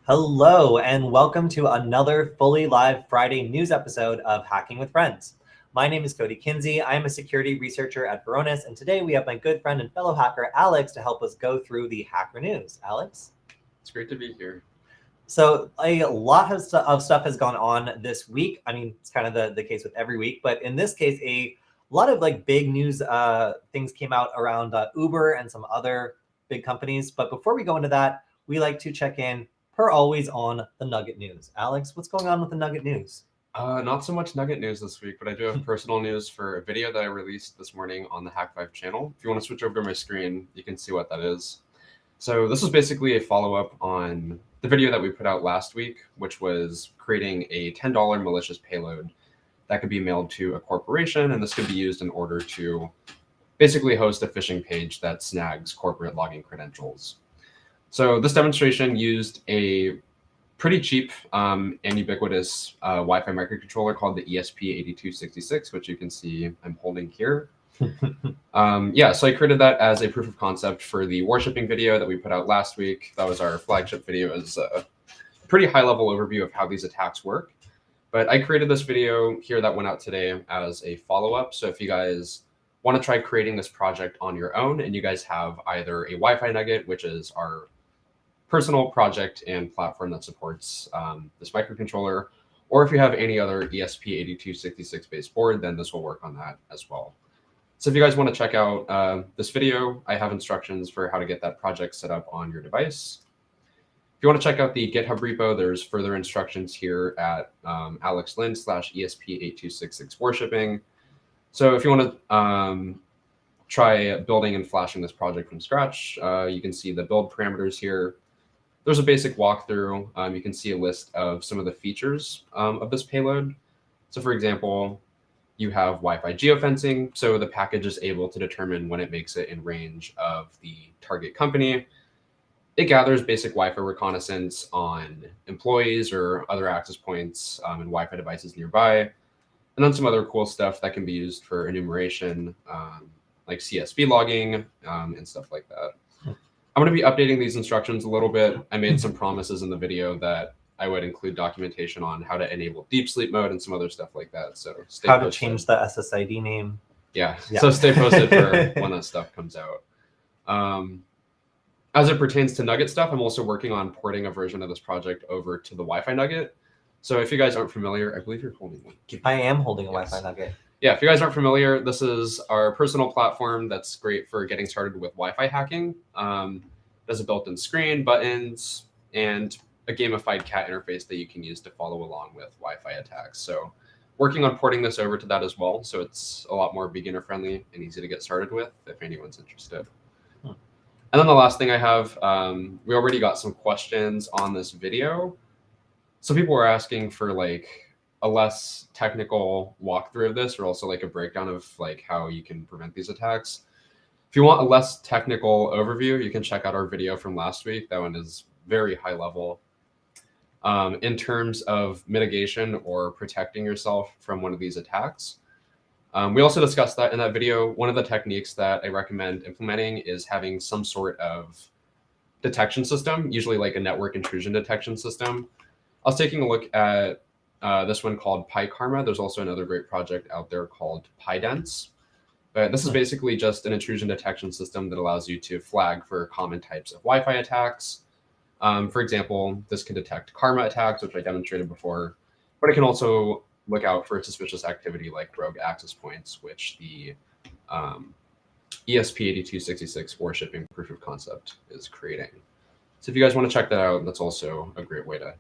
Hello, and welcome to another fully live Friday news episode of Hacking with Friends. My name is Kody Kinsey. I am a security researcher at BRUIJN, and today we have my good friend and fellow hacker, Alex, to help us go through the hacker news. Alex? It's great to be here. So a lot of stuff has gone on this week. I mean, it's kind of the case with every week, but in this case, a lot of big news things came out around Uber and some other big companies. But before we go into that, we like to check in per always on the Nugget news. Alex, what's going on with the Nugget news? Not so much Nugget news this week, but I do have personal news for a video that I released this morning on the Hack5 channel. If you want to switch over to my screen, you can see what that is. So this is basically a follow-up on the video that we put out last week, which was creating a $10 malicious payload that could be mailed to a corporation, and this could be used in order to basically host a phishing page that snags corporate login credentials. So this demonstration used a pretty cheap and ubiquitous Wi-Fi microcontroller called the ESP8266, which you can see I'm holding here. So I created that as a proof of concept for the warshipping video that we put out last week. That was our flagship video. As a pretty high-level overview of how these attacks work. But I created this video here that went out today as a follow-up. So if you guys want to try creating this project on your own, and you guys have either a Wi-Fi Nugget, which is our personal project and platform that supports this microcontroller, or if you have any other ESP8266 based board, then this will work on that as well. So if you guys want to check out this video, I have instructions for how to get that project set up on your device. If you want to check out the GitHub repo, there's further instructions here at alexlin/ESP8266 warshipping. So if you want to try building and flashing this project from scratch, you can see the build parameters here. There's a basic walkthrough. You can see a list of some of the features of this payload. So for example, you have Wi-Fi geofencing. So the package is able to determine when it makes it in range of the target company. It gathers basic Wi-Fi reconnaissance on employees or other access points and Wi-Fi devices nearby. And then some other cool stuff that can be used for enumeration, like CSV logging and stuff like that. I'm going to be updating these instructions a little bit. I made some promises in the video that I would include documentation on how to enable deep sleep mode and some other stuff like that. So stay posted. To change the SSID name. Yeah. So stay posted for when that stuff comes out. As it pertains to Nugget stuff, I'm also working on porting a version of this project over to the Wi-Fi Nugget. So if you guys aren't familiar, I believe you're holding one. I am holding a Wi-Fi Nugget. Yeah, if you guys aren't familiar, this is our personal platform that's great for getting started with Wi-Fi hacking. It has a built-in screen, buttons, and a gamified cat interface that you can use to follow along with Wi-Fi attacks. So working on porting this over to that as well. So it's a lot more beginner-friendly and easy to get started with if anyone's interested. And then the last thing I have, we already got some questions on this video. So people were asking for a less technical walkthrough of this, or also a breakdown of how you can prevent these attacks. If you want a less technical overview, you can check out our video from last week. That one is very high level. In terms of mitigation or protecting yourself from one of these attacks. We also discussed that in that video. One of the techniques that I recommend implementing is having some sort of detection system, usually a network intrusion detection system. I was taking a look at this one called Pikarma. There's also another great project out there called Pydense. But this is basically just an intrusion detection system that allows you to flag for common types of Wi-Fi attacks. For example, this can detect karma attacks, which I demonstrated before, but it can also look out for suspicious activity like rogue access points, which the ESP8266 warshipping proof of concept is creating. So if you guys want to check that out, that's also a great way to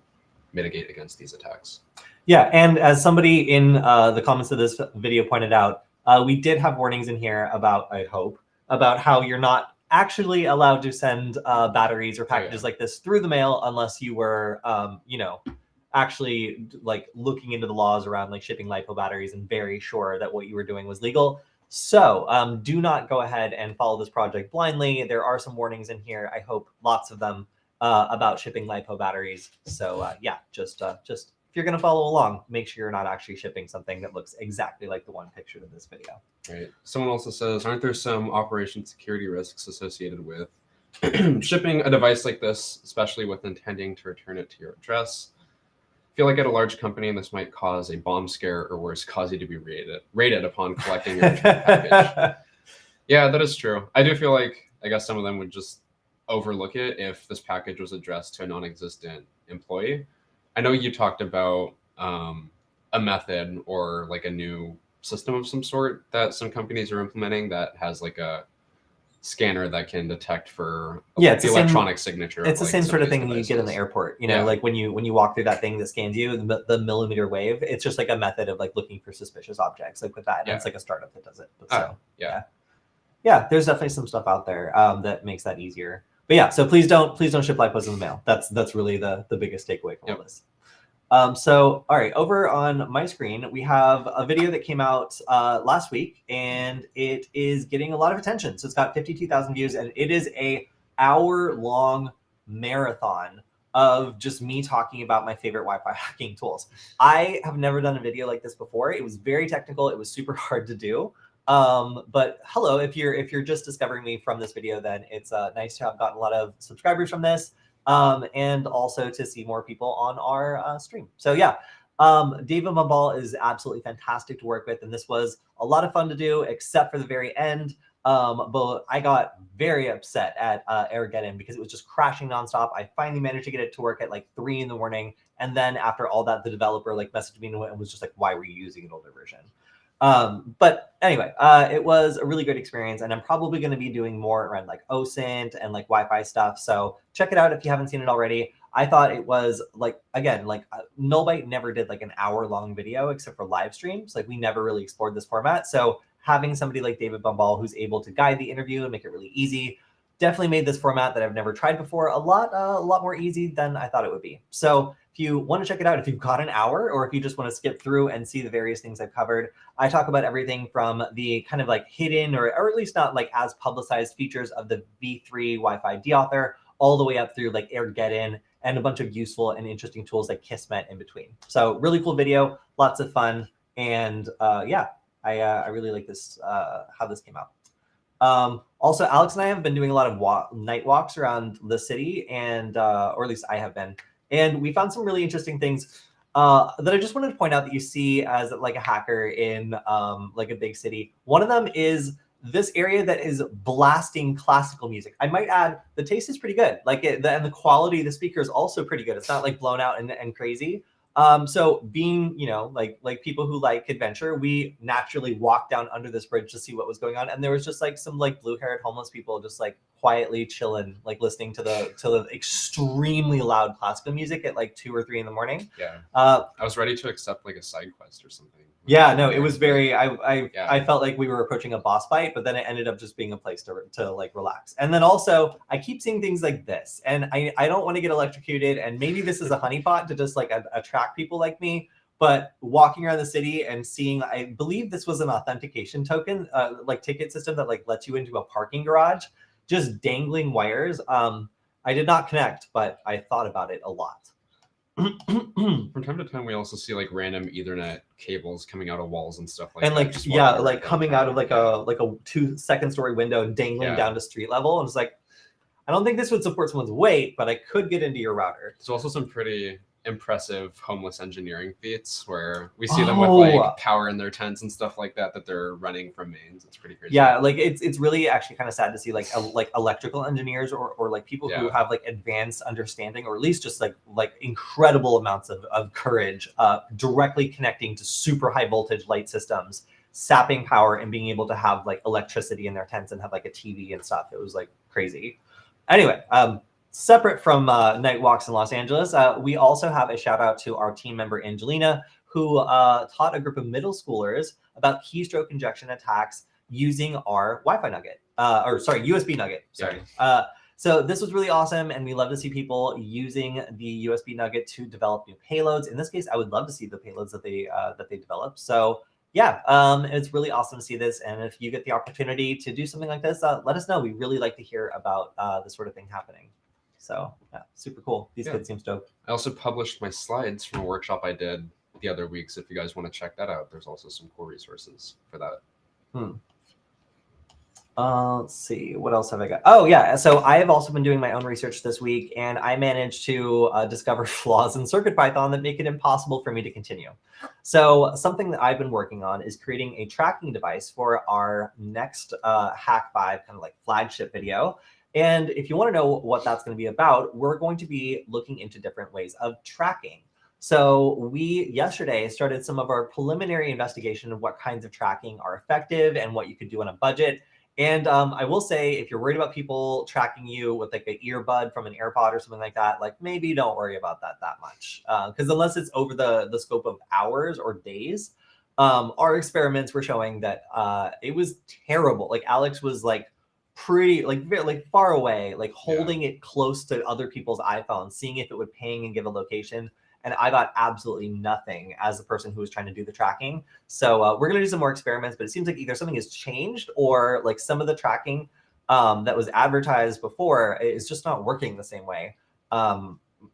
mitigate against these attacks. Yeah, and as somebody in the comments of this video pointed out, we did have warnings in here about, I hope, about how you're not actually allowed to send batteries or packages like this through the mail unless you were, actually looking into the laws around shipping LiPo batteries and very sure that what you were doing was legal. So do not go ahead and follow this project blindly. There are some warnings in here. I hope lots of them about shipping LiPo batteries. So just if you're going to follow along, make sure you're not actually shipping something that looks exactly like the one pictured in this video. Right. Someone also says, aren't there some operation security risks associated with Shipping a device like this, especially with intending to return it to your address, I feel like at a large company, this might cause a bomb scare or worse, cause you to be raided upon collecting your return package. Yeah, that is true. I do feel like, I guess some of them would just overlook it if this package was addressed to a non-existent employee. I know you talked about a method or like a new system of some sort that some companies are implementing that has like a scanner that can detect for it's the the same electronic signature. It's of, the like, same sort of somebody's thing you get in the devices. airport, you know, Yeah. like when you walk through that thing that scans you, the millimeter wave, it's just like a method of like looking for suspicious objects, like with that. And it's like a startup that does it. But so yeah, there's definitely some stuff out there that makes that easier. But yeah, so please don't ship lipos in the mail. That's really the biggest takeaway from all this. So, all right, over on my screen, we have a video that came out last week, and it is getting a lot of attention. So it's got 52,000 views, and it is a hour-long marathon of just me talking about my favorite Wi-Fi hacking tools. I have never done a video like this before. It was very technical. It was super hard to do. But hello, if you're just discovering me from this video, then it's nice to have gotten a lot of subscribers from this. And also to see more people on our stream. So yeah, David Bombal is absolutely fantastic to work with, and this was a lot of fun to do, except for the very end. But I got very upset at Armageddon because it was just crashing nonstop. I finally managed to get it to work at like 3 in the morning, and then after all that, the developer like messaged me and was just like, "Why were you using an older version?" But anyway, it was a really great experience, and I'm probably going to be doing more around like OSINT and like Wi-Fi stuff. So check it out if you haven't seen it already. I thought it was like, again, like Nullbyte never did like an hour-long video except for live streams. Like we never really explored this format. So having somebody like David Bombal who's able to guide the interview and make it really easy definitely made this format that I've never tried before a lot more easy than I thought it would be. So if you want to check it out, if you've got an hour, or if you just want to skip through and see the various things I've covered, I talk about everything from the kind of like hidden or at least not like as publicized features of the v3 Wi-Fi deauthor, all the way up through like Armageddon and a bunch of useful and interesting tools like Kismet in between. So really cool video, lots of fun. And yeah, I really like this, how this came out. Also, Alex and I have been doing a lot of night walks around the city, and or at least I have been, and we found some really interesting things that I just wanted to point out that you see as like a hacker in like a big city. One of them is this area that is blasting classical music. I might add, the taste is pretty good. Like and the quality of the speaker is also pretty good. It's not like blown out and crazy. So being, you know, like people who like adventure, we naturally walked down under this bridge to see what was going on. And there was just like some like blue-haired homeless people just like quietly chilling, like listening to the extremely loud classical music at like 2 or 3 in the morning. Yeah. I was ready to accept like a side quest or something. Yeah, no, it was very, I felt like we were approaching a boss fight, but then it ended up just being a place to like relax. And then also I keep seeing things like this, and I don't want to get electrocuted, and maybe this is a honeypot to just like attract people like me, but walking around the city and seeing, I believe this was an authentication token, like ticket system that like lets you into a parking garage, just dangling wires. I did not connect, but I thought about it a lot. From time to time, we also see like random Ethernet cables coming out of walls and stuff like and that. like yeah, like coming out of like a 2-second story window and dangling down to street level. And it's like, I don't think this would support someone's weight, but I could get into your router. There's also some pretty impressive homeless engineering feats where we see them with like power in their tents and stuff like that they're running from mains. It's pretty crazy. Yeah, like it's really actually kind of sad to see like electrical engineers or like people who have like advanced understanding, or at least just like incredible amounts of courage directly connecting to super high voltage light systems, sapping power, and being able to have like electricity in their tents and have like a TV and stuff. It was like crazy. Anyway, separate from night walks in Los Angeles, we also have a shout out to our team member Angelina, who taught a group of middle schoolers about keystroke injection attacks using our Wi-Fi nugget, USB nugget. Sorry. Yeah. So this was really awesome, and we love to see people using the USB nugget to develop new payloads. In this case, I would love to see the payloads that they develop. So yeah, it's really awesome to see this. And if you get the opportunity to do something like this, let us know. We really like to hear about this sort of thing happening. So yeah, super cool. These kids seem stoked. I also published my slides from a workshop I did the other week. So if you guys want to check that out, there's also some cool resources for that. Let's see, what else have I got? Oh yeah, so I have also been doing my own research this week, and I managed to discover flaws in CircuitPython that make it impossible for me to continue. So something that I've been working on is creating a tracking device for our next Hack 5 kind of like flagship video. And if you want to know what that's going to be about, we're going to be looking into different ways of tracking. So we yesterday started some of our preliminary investigation of what kinds of tracking are effective and what you could do on a budget. And I will say, if you're worried about people tracking you with like an earbud from an AirPod or something like that, like maybe don't worry about that much. Because unless it's over the scope of hours or days, our experiments were showing that it was terrible. Like Alex was like pretty like far away, like holding it close to other people's iPhones, seeing if it would ping and give a location. And I got absolutely nothing as the person who was trying to do the tracking. So we're going to do some more experiments, but it seems like either something has changed or like some of the tracking that was advertised before is just not working the same way.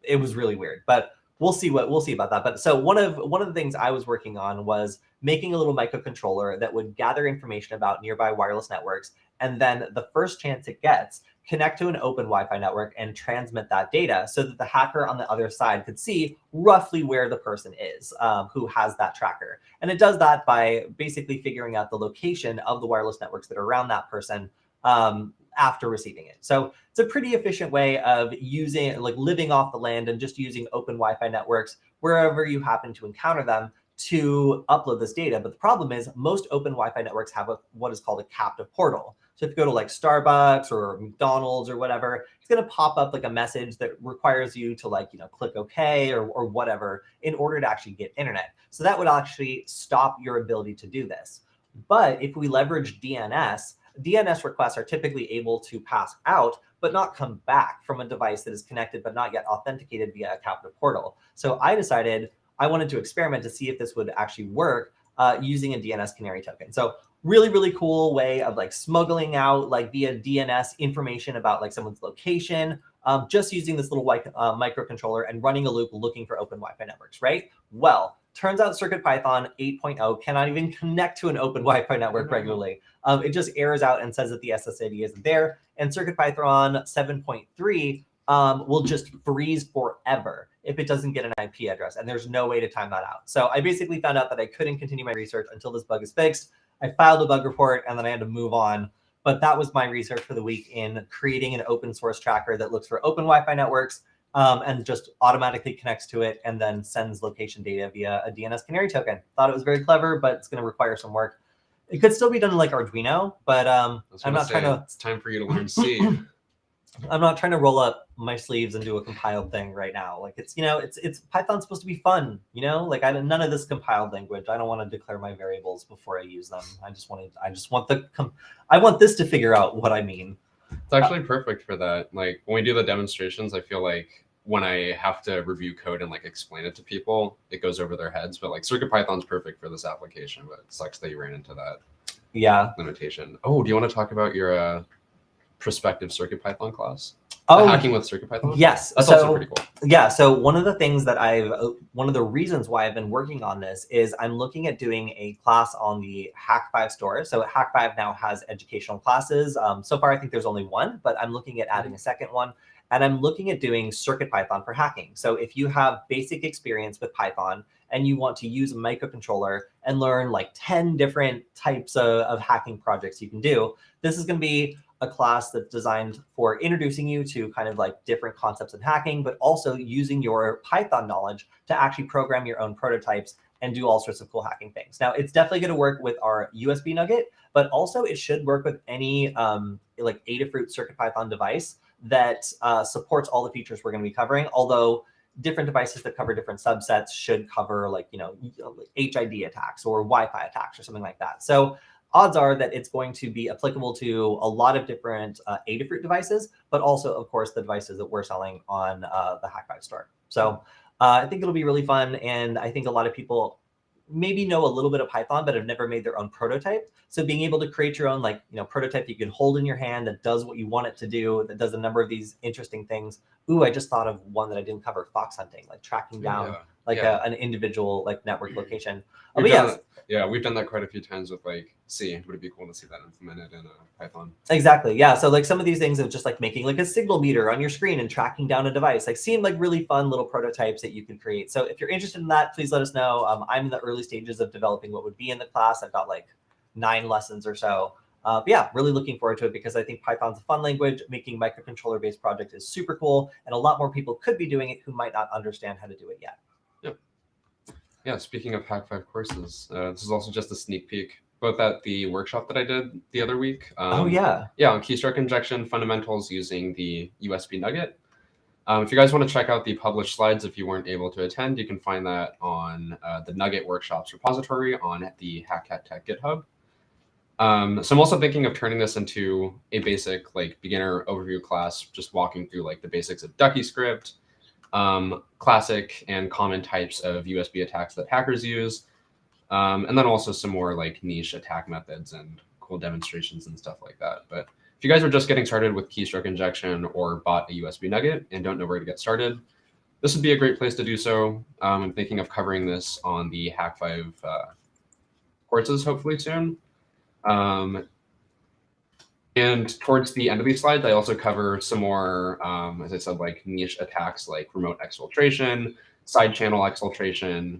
It was really weird, but we'll see about that. But so one of the things I was working on was making a little microcontroller that would gather information about nearby wireless networks, and then the first chance it gets, connect to an open Wi-Fi network and transmit that data so that the hacker on the other side could see roughly where the person is who has that tracker. And it does that by basically figuring out the location of the wireless networks that are around that person after receiving it. So it's a pretty efficient way of using, like living off the land and just using open Wi-Fi networks wherever you happen to encounter them to upload this data. But the problem is most open Wi-Fi networks have what is called a captive portal. So if you go to like Starbucks or McDonald's or whatever, it's going to pop up like a message that requires you to like, click OK or whatever in order to actually get internet. So that would actually stop your ability to do this. But if we leverage DNS requests are typically able to pass out, but not come back from a device that is connected, but not yet authenticated via a captive portal. So I decided I wanted to experiment to see if this would actually work using a DNS canary token. So really, really cool way of like smuggling out like via DNS information about like someone's location, just using this little microcontroller and running a loop looking for open Wi-Fi networks, right? Well, turns out CircuitPython 8.0 cannot even connect to an open Wi-Fi network regularly. It just errors out and says that the SSID isn't there. And CircuitPython 7.3 will just freeze forever if it doesn't get an IP address, and there's no way to time that out. So I basically found out that I couldn't continue my research until this bug is fixed. I filed a bug report and then I had to move on. But that was my research for the week in creating an open source tracker that looks for open Wi-Fi networks and just automatically connects to it and then sends location data via a DNS canary token. Thought it was very clever, but it's going to require some work. It could still be done in like Arduino, but I'm not trying to. It's time for you to learn C. I'm not trying to roll up my sleeves and do a compiled thing right now. Like it's Python's supposed to be fun, like none of this compiled language. I don't want to declare my variables before I use them. I want this to figure out what I mean. It's actually perfect for that. Like when we do the demonstrations, I feel like when I have to review code and like explain it to people, it goes over their heads. But like CircuitPython's perfect for this application, but it sucks that you ran into that limitation. Oh, do you want to talk about your prospective CircuitPython class? Hacking with CircuitPython? Yes. That's also pretty cool. Yeah. So one of the reasons why I've been working on this is I'm looking at doing a class on the Hack 5 store. So Hack 5 now has educational classes. So far, I think there's only one, but I'm looking at adding a second one. And I'm looking at doing CircuitPython for hacking. So if you have basic experience with Python and you want to use a microcontroller and learn like 10 different types of hacking projects you can do, this is going to be a class that's designed for introducing you to kind of like different concepts of hacking, but also using your Python knowledge to actually program your own prototypes and do all sorts of cool hacking things. Now, it's definitely going to work with our USB Nugget, but also it should work with any like Adafruit CircuitPython device that supports all the features we're going to be covering, although different devices that cover different subsets should cover like, HID attacks or Wi-Fi attacks or something like that. So odds are that it's going to be applicable to a lot of different Adafruit devices, but also, of course, the devices that we're selling on the Hack 5 store. So I think it'll be really fun. And I think a lot of people maybe know a little bit of Python, but have never made their own prototype. So being able to create your own prototype you can hold in your hand that does what you want it to do, that does a number of these interesting things. Ooh, I just thought of one that I didn't cover, fox hunting, like tracking down like Yeah. an individual like network location. But We've yeah, done yeah, we've done that quite a few times with like C. Would it be cool to see that implemented in Python? exactly. Yeah. So like some of these things of just like making like a signal meter on your screen and tracking down a device, like seem like really fun little prototypes that you can create. So if you're interested in that, please let us know. I'm in the early stages of developing what would be in the class. I've got like 9 lessons or so. But yeah, really looking forward to it because I think Python's a fun language. Making microcontroller-based projects is super cool, and a lot more people could be doing it who might not understand how to do it yet. Yeah, speaking of Hack 5 courses, this is also just a sneak peek, both at the workshop that I did the other week. Oh, yeah. Yeah, on keystroke injection fundamentals using the USB Nugget. If you guys want to check out the published slides, if you weren't able to attend, you can find that on the Nugget Workshops repository on the Hackcat Tech GitHub. So I'm also thinking of turning this into a basic like beginner overview class, just walking through like the basics of Duckyscript, classic and common types of USB attacks that hackers use, and then also some more like niche attack methods and cool demonstrations and stuff like that. But if you guys are just getting started with keystroke injection or bought a USB Nugget and don't know where to get started, this would be a great place to do so. I'm thinking of covering this on the Hack 5 courses hopefully soon. And towards the end of these slides, I also cover some more, as I said, like niche attacks like remote exfiltration, side channel exfiltration,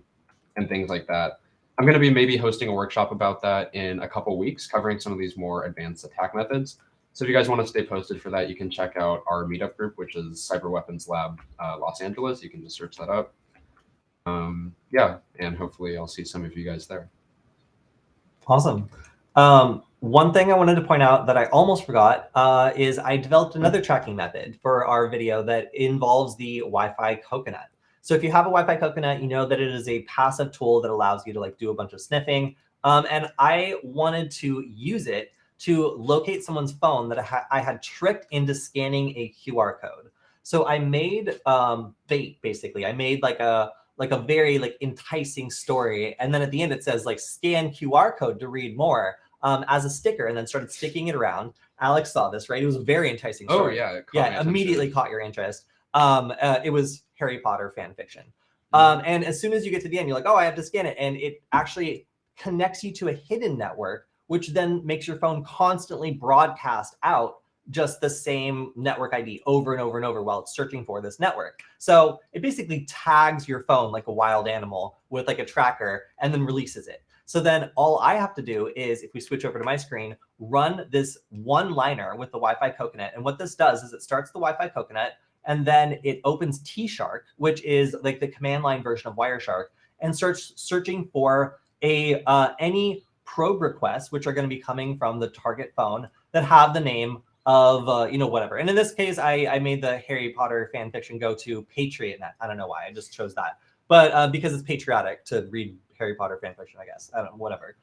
and things like that. I'm going to be maybe hosting a workshop about that in a couple weeks, covering some of these more advanced attack methods. So if you guys want to stay posted for that, you can check out our meetup group, which is Cyber Weapons Lab Los Angeles. You can just search that up. Yeah, and hopefully I'll see some of you guys there. Awesome. One thing I wanted to point out that I almost forgot is I developed another tracking method for our video that involves the Wi-Fi coconut. So if you have a Wi-Fi coconut, you know that it is a passive tool that allows you to like do a bunch of sniffing. And I wanted to use it to locate someone's phone that I had tricked into scanning a QR code. So I made bait, basically. I made like a very like enticing story. And then at the end, it says like scan QR code to read more as a sticker, and then started sticking it around. Alex saw this, right? It was a very enticing story. Oh, yeah. Yeah, immediately caught your interest. It was Harry Potter fan fiction. And as soon as you get to the end, you're like, oh, I have to scan it. And it actually connects you to a hidden network, which then makes your phone constantly broadcast out just the same network ID over and over and over while it's searching for this network. So it basically tags your phone like a wild animal with like a tracker and then releases it. So then all I have to do is, if we switch over to my screen, run this one-liner with the Wi-Fi coconut. And what this does is it starts the Wi-Fi coconut, and then it opens Tshark, which is like the command line version of Wireshark, and starts searching for any probe requests, which are going to be coming from the target phone that have the name of, whatever. And in this case, I made the Harry Potter fan fiction go to PatriotNet. I don't know why, I just chose that. But because it's patriotic to read Harry Potter fan fiction, I guess. I don't know, whatever.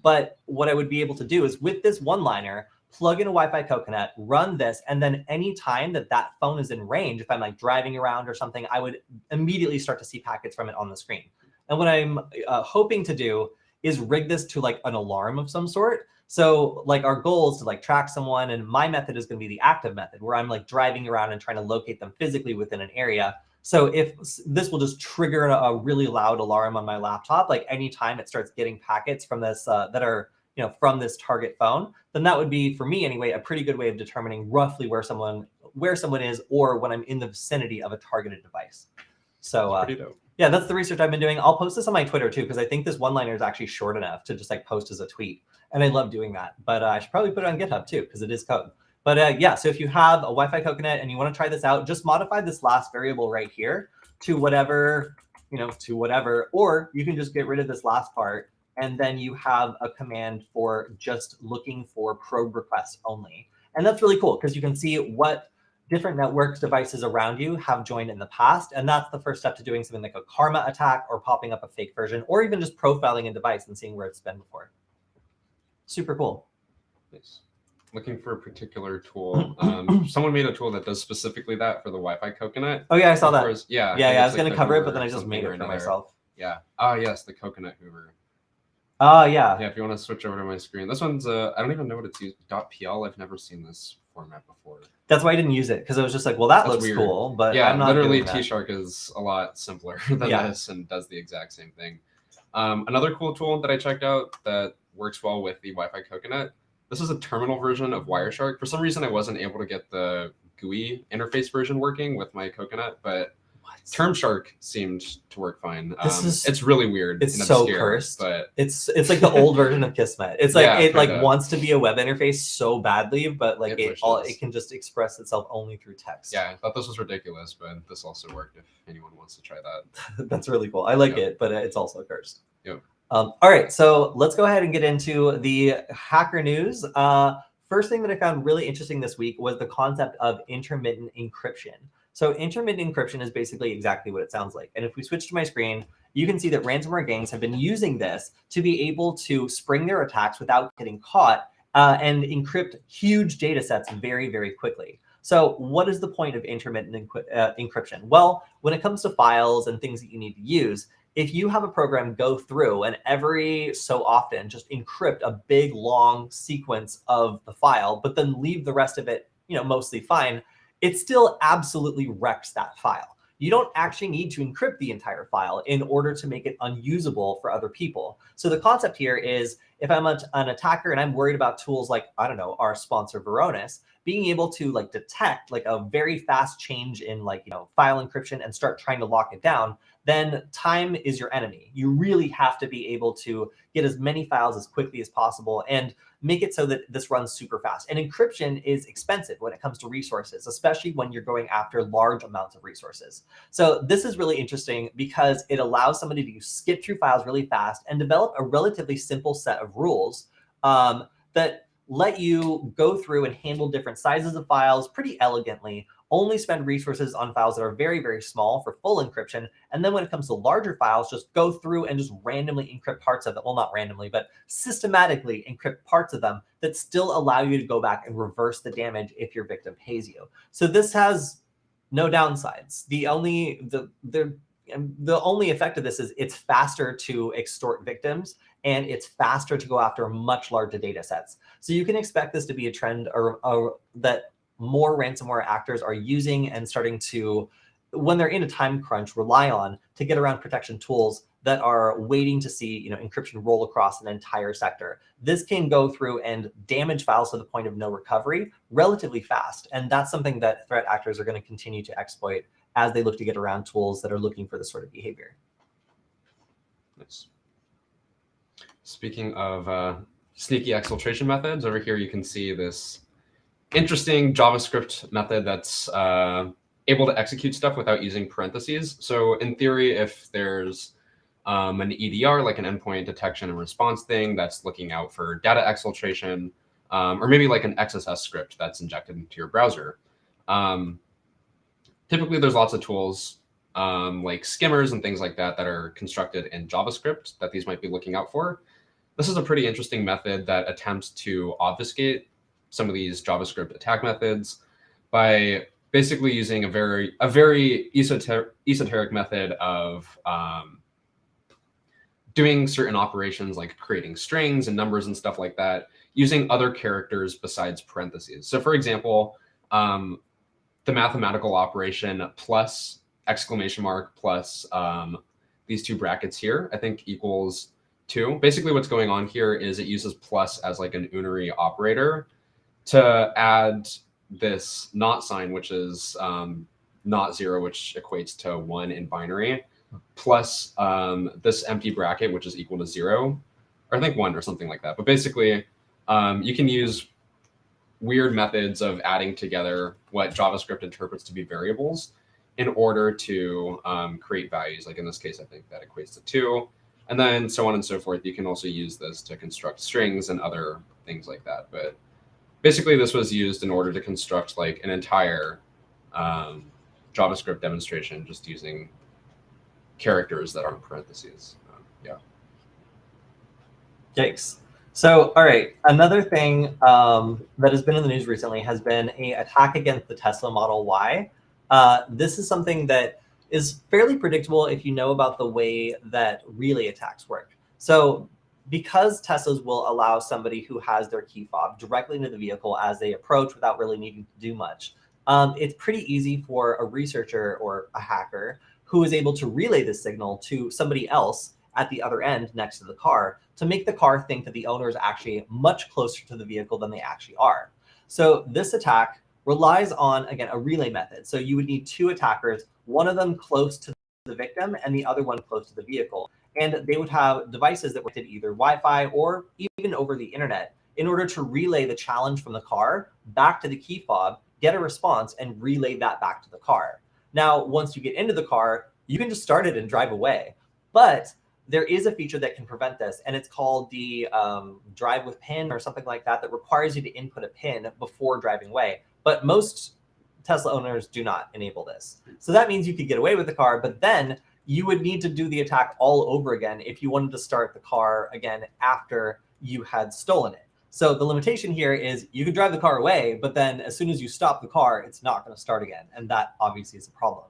But what I would be able to do is with this one-liner, plug in a Wi-Fi coconut, run this, and then any time that that phone is in range, if I'm like driving around or something, I would immediately start to see packets from it on the screen. And what I'm hoping to do is rig this to like an alarm of some sort. So like our goal is to like track someone, and my method is going to be the active method, where I'm like driving around and trying to locate them physically within an area. So if this will just trigger a really loud alarm on my laptop, like anytime it starts getting packets from this that are from this target phone, then that would be, for me anyway, a pretty good way of determining roughly where someone is, or when I'm in the vicinity of a targeted device. So pretty dope. Yeah, that's the research I've been doing. I'll post this on my Twitter too, because I think this one-liner is actually short enough to just like post as a tweet, and I love doing that. But I should probably put it on GitHub too, because it is code. But yeah, so if you have a Wi-Fi coconut and you want to try this out, just modify this last variable right here to whatever, or you can just get rid of this last part, and then you have a command for just looking for probe requests only. And that's really cool, because you can see what different networks devices around you have joined in the past. And that's the first step to doing something like a karma attack, or popping up a fake version, or even just profiling a device and seeing where it's been before. Super cool. Nice. Looking for a particular tool. Someone made a tool that does specifically that for the Wi-Fi coconut. Oh yeah, I saw that. Yeah. I was going to cover it, but then I just made it for myself. Yeah. Oh yes, the coconut hoover. Oh yeah. Yeah, if you want to switch over to my screen. This one's I don't even know what it's used. .pl. I've never seen this format before. That's why I didn't use it, because I was just like, well, that That's looks weird. cool, but Yeah, I'm not literally doing that. T-Shark is a lot simpler than Yeah. this and does the exact same thing. Another cool tool that I checked out that works well with the Wi-Fi Coconut. This is a terminal version of Wireshark. For some reason, I wasn't able to get the GUI interface version working with my Coconut, but Termshark seemed to work fine. It's really weird. It's and so obscure, cursed. but it's like the old version of Kismet. It's like Yeah, it like kinda. wants to be a web interface so badly, but like It it can just express itself only through text. Yeah, I thought this was ridiculous, but this also worked if anyone wants to try that. That's really cool. I like Yep. it, but it's also cursed. Yep. All right, so let's go ahead and get into the hacker news. First thing that I found really interesting this week was the concept of intermittent encryption. So intermittent encryption is basically exactly what it sounds like. And if we switch to my screen, you can see that ransomware gangs have been using this to be able to spring their attacks without getting caught and encrypt huge data sets very, very quickly. So what is the point of intermittent encryption? Well, when it comes to files and things that you need to use, if you have a program go through and every so often just encrypt a big long sequence of the file, but then leave the rest of it, mostly fine, it still absolutely wrecks that file. You don't actually need to encrypt the entire file in order to make it unusable for other people. So the concept here is if I'm an attacker and I'm worried about tools like, I don't know, our sponsor Varonis, being able to like detect like a very fast change in file encryption and start trying to lock it down, then time is your enemy. You really have to be able to get as many files as quickly as possible and make it so that this runs super fast. And encryption is expensive when it comes to resources, especially when you're going after large amounts of resources. So this is really interesting because it allows somebody to skip through files really fast and develop a relatively simple set of rules that let you go through and handle different sizes of files pretty elegantly, only spend resources on files that are very, very small for full encryption. And then when it comes to larger files, just go through and just randomly encrypt parts of them. Well, not randomly, but systematically encrypt parts of them that still allow you to go back and reverse the damage if your victim pays you. So this has no downsides. The only effect of this is it's faster to extort victims and it's faster to go after much larger data sets. So you can expect this to be a trend that more ransomware actors are using and starting to, when they're in a time crunch, rely on to get around protection tools that are waiting to see encryption roll across an entire sector. This can go through and damage files to the point of no recovery relatively fast. And that's something that threat actors are going to continue to exploit as they look to get around tools that are looking for this sort of behavior. Nice. Speaking of sneaky exfiltration methods, over here you can see this interesting JavaScript method that's able to execute stuff without using parentheses. So in theory, if there's an EDR, like an endpoint detection and response thing that's looking out for data exfiltration, or maybe like an XSS script that's injected into your browser. Typically, there's lots of tools like skimmers and things like that that are constructed in JavaScript that these might be looking out for. This is a pretty interesting method that attempts to obfuscate some of these JavaScript attack methods by basically using a very esoteric method of doing certain operations like creating strings and numbers and stuff like that using other characters besides parentheses. So for example, the mathematical operation plus exclamation mark plus these two brackets here, I think equals 2. Basically what's going on here is it uses plus as like an unary operator to add this not sign, which is not 0, which equates to 1 in binary, plus this empty bracket, which is equal to 0, or I think 1 or something like that. But basically, you can use weird methods of adding together what JavaScript interprets to be variables in order to create values. Like in this case, I think that equates to 2. And then so on and so forth. You can also use this to construct strings and other things like that. But basically, this was used in order to construct like an entire JavaScript demonstration just using characters that aren't parentheses. Yeah. Yikes. So, all right, another thing that has been in the news recently has been an attack against the Tesla Model Y. This is something that is fairly predictable if you know about the way that relay attacks work. So because Teslas will allow somebody who has their key fob directly into the vehicle as they approach without really needing to do much, it's pretty easy for a researcher or a hacker who is able to relay this signal to somebody else at the other end next to the car to make the car think that the owner is actually much closer to the vehicle than they actually are. So this attack relies on, again, a relay method. So you would need two attackers, one of them close to the victim and the other one close to the vehicle. And they would have devices that were either Wi-Fi or even over the internet in order to relay the challenge from the car back to the key fob, get a response, and relay that back to the car. Now, once you get into the car, you can just start it and drive away. But there is a feature that can prevent this, and it's called the drive with pin or something like that, that requires you to input a pin before driving away. But most Tesla owners do not enable this. So that means you could get away with the car, but then you would need to do the attack all over again if you wanted to start the car again after you had stolen it. So the limitation here is you could drive the car away, but then as soon as you stop the car, it's not going to start again. And that obviously is a problem.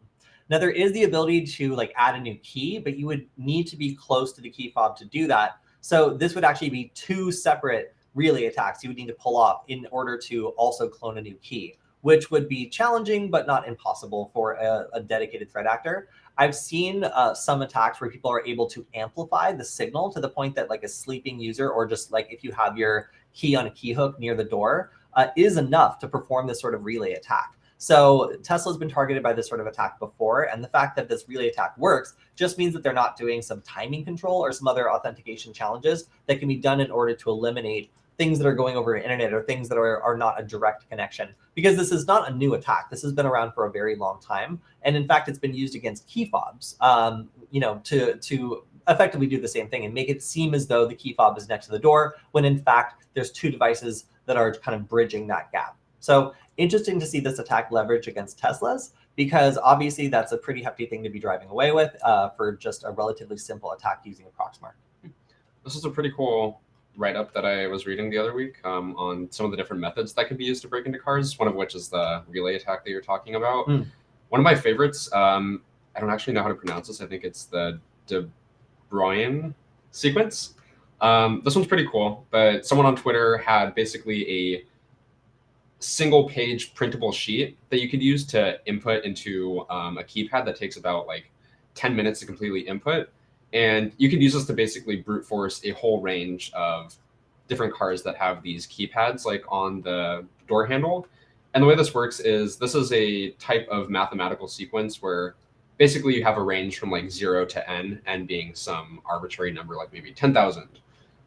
Now, there is the ability to add a new key, but you would need to be close to the key fob to do that. So this would actually be two separate relay attacks you would need to pull off in order to also clone a new key, which would be challenging but not impossible for a dedicated threat actor. I've seen some attacks where people are able to amplify the signal to the point that a sleeping user, or just if you have your key on a key hook near the door, is enough to perform this sort of relay attack. So Tesla's been targeted by this sort of attack before, and the fact that this relay attack works just means that they're not doing some timing control or some other authentication challenges that can be done in order to eliminate things that are going over the internet or things that are not a direct connection. Because this is not a new attack. This has been around for a very long time. And in fact, it's been used against key fobs, to effectively do the same thing and make it seem as though the key fob is next to the door, when in fact, there's two devices that are kind of bridging that gap. So interesting to see this attack leverage against Teslas, because obviously that's a pretty hefty thing to be driving away with for just a relatively simple attack using a Proxmark. This is a pretty cool write-up that I was reading the other week on some of the different methods that can be used to break into cars, one of which is the relay attack that you're talking about. One of my favorites, I don't actually know how to pronounce this. I think it's the BRUIJN Sequence. This one's pretty cool, but someone on Twitter had basically a single-page printable sheet that you could use to input into a keypad that takes about 10 minutes to completely input. And you can use this to basically brute force a whole range of different cars that have these keypads on the door handle. And the way this works is this is a type of mathematical sequence where basically you have a range from 0 to n being some arbitrary number, maybe 10,000.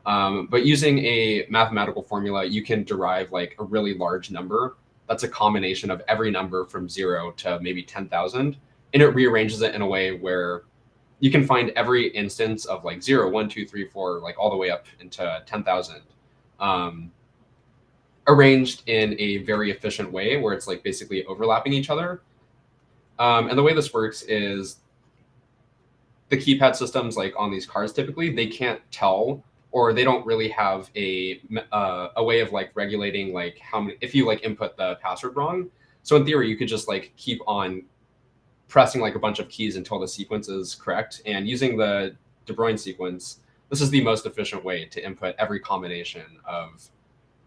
But using a mathematical formula, you can derive a really large number that's a combination of every number from 0 to maybe 10,000. And it rearranges it in a way where you can find every instance of 0, 1, 2, 3, 4, all the way up into 10,000, arranged in a very efficient way where it's basically overlapping each other. And the way this works is the keypad systems on these cars, typically, they can't tell, or they don't really have a way of regulating how many, if you input the password wrong. So in theory, you could just keep on pressing a bunch of keys until the sequence is correct. And using the BRUIJN sequence, this is the most efficient way to input every combination of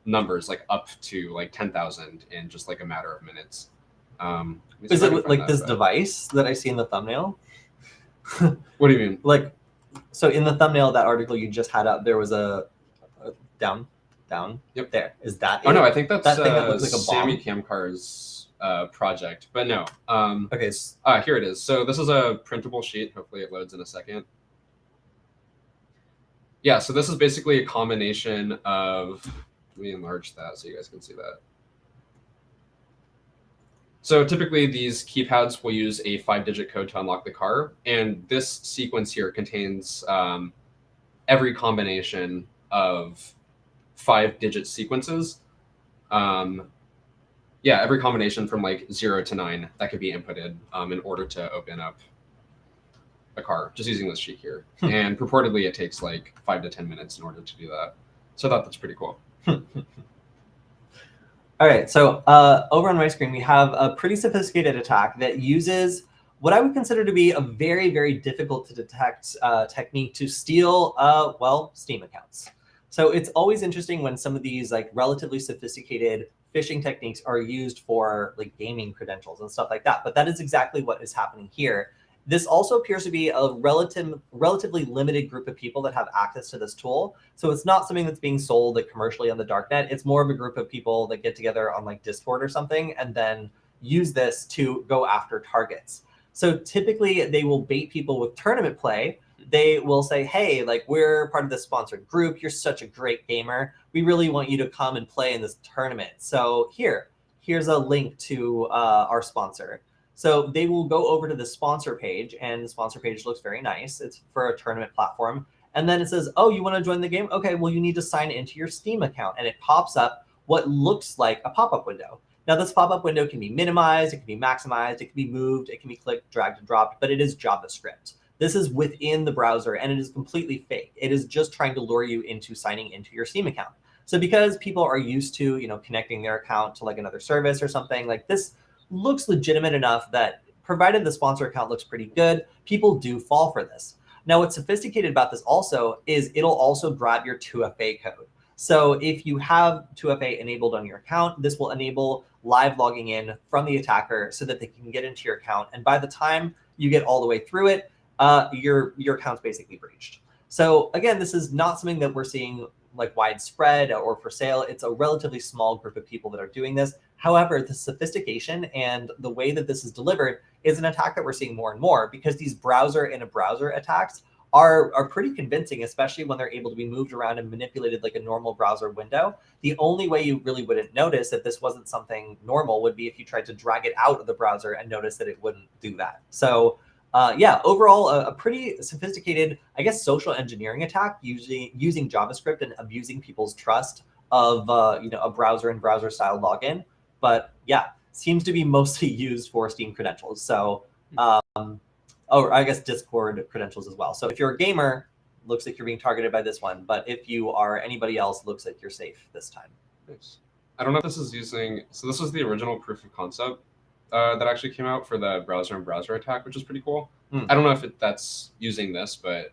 numbers up to 10,000 in just a matter of minutes. Is it this device that I see in the thumbnail? What do you mean? So in the thumbnail, that article you just had up, there was a down. Yep. There. Is that Oh, no, I think that's that thing that looks like a bomb? Sammy Camcar's project, but no. Okay. Here it is. So this is a printable sheet. Hopefully it loads in a second. Yeah, so this is basically a combination of, let me enlarge that so you guys can see that. So typically these keypads will use a 5-digit code to unlock the car. And this sequence here contains every combination of 5-digit sequences. Yeah, every combination from 0 to 9 that could be inputted in order to open up a car, just using this sheet here. And purportedly it takes 5 to 10 minutes in order to do that. So I thought that's pretty cool. All right, so over on my screen, we have a pretty sophisticated attack that uses what I would consider to be a very, very difficult to detect technique to steal, well, Steam accounts. So it's always interesting when some of these like relatively sophisticated phishing techniques are used for like gaming credentials and stuff like that. But that is exactly what is happening here. This also appears to be a relatively limited group of people that have access to this tool. So it's not something that's being sold like commercially on the darknet. It's more of a group of people that get together on like Discord or something and then use this to go after targets. So typically they will bait people with tournament play. They will say, hey, like we're part of this sponsored group. You're such a great gamer. We really want you to come and play in this tournament. So here's a link to our sponsor. So they will go over to the sponsor page, and the sponsor page looks very nice. It's for a tournament platform. And then it says, oh, you want to join the game? Okay, well, you need to sign into your Steam account. And it pops up what looks like a pop-up window. Now, this pop-up window can be minimized, it can be maximized, it can be moved, it can be clicked, dragged, and dropped, but it is JavaScript. This is within the browser, and it is completely fake. It is just trying to lure you into signing into your Steam account. So because people are used to, connecting their account to like another service or something, like this looks legitimate enough that provided the sponsor account looks pretty good, people do fall for this. Now, what's sophisticated about this also is it'll also grab your 2FA code. So if you have 2FA enabled on your account, this will enable live logging in from the attacker so that they can get into your account. And by the time you get all the way through it, your account's basically breached. So again, this is not something that we're seeing like widespread or for sale. It's a relatively small group of people that are doing this. However, the sophistication and the way that this is delivered is an attack that we're seeing more and more, because these browser-in-a-browser attacks are pretty convincing, especially when they're able to be moved around and manipulated like a normal browser window. The only way you really wouldn't notice that this wasn't something normal would be if you tried to drag it out of the browser and notice that it wouldn't do that. So yeah, overall, a pretty sophisticated, I guess, social engineering attack using JavaScript and abusing people's trust of a browser and browser style login. But yeah, seems to be mostly used for Steam credentials. So, or I guess Discord credentials as well. So if you're a gamer, looks like you're being targeted by this one. But if you are anybody else, looks like you're safe this time. Nice. I don't know if this is using, so this was the original proof of concept that actually came out for the browser and browser attack, which is pretty cool. I don't know if that's using this, but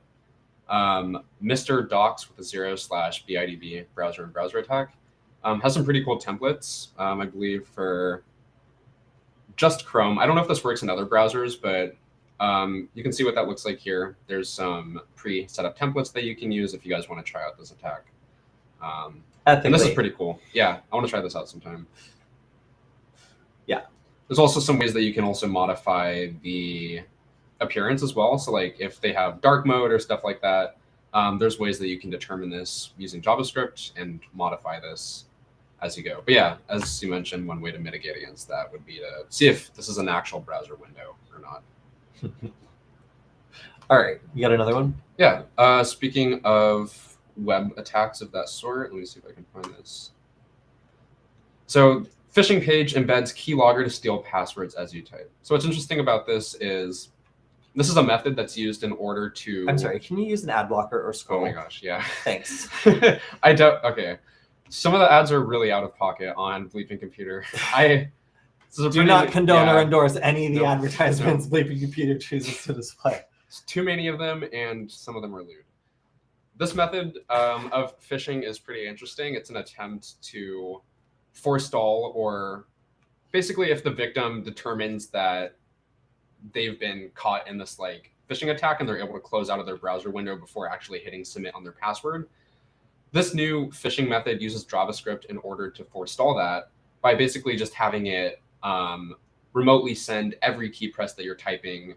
Mr. Docs with a 0/BIDB browser and browser attack has some pretty cool templates, I believe, for just Chrome. I don't know if this works in other browsers, but you can see what that looks like here. There's some pre-set up templates that you can use if you guys want to try out this attack. And this is pretty cool. Yeah, I want to try this out sometime. Yeah. There's also some ways that you can also modify the appearance as well. So like if they have dark mode or stuff like that, there's ways that you can determine this using JavaScript and modify this as you go. But yeah, as you mentioned, one way to mitigate against that would be to see if this is an actual browser window or not. All right, you got another one? Yeah. Speaking of web attacks of that sort, let me see if I can find this. So phishing page embeds keylogger to steal passwords as you type. So what's interesting about this is a method that's used in order to... I'm sorry, can you use an ad blocker or scroll? Oh my gosh, yeah. Thanks. I don't, okay. Some of the ads are really out of pocket on Bleeping Computer. Do not condone or endorse any of the advertisements Bleeping Computer chooses to display. There's too many of them, and some of them are lewd. This method of phishing is pretty interesting. It's an attempt to forestall, or basically if the victim determines that they've been caught in this like phishing attack and they're able to close out of their browser window before actually hitting submit on their password. This new phishing method uses JavaScript in order to forestall that by basically just having it remotely send every key press that you're typing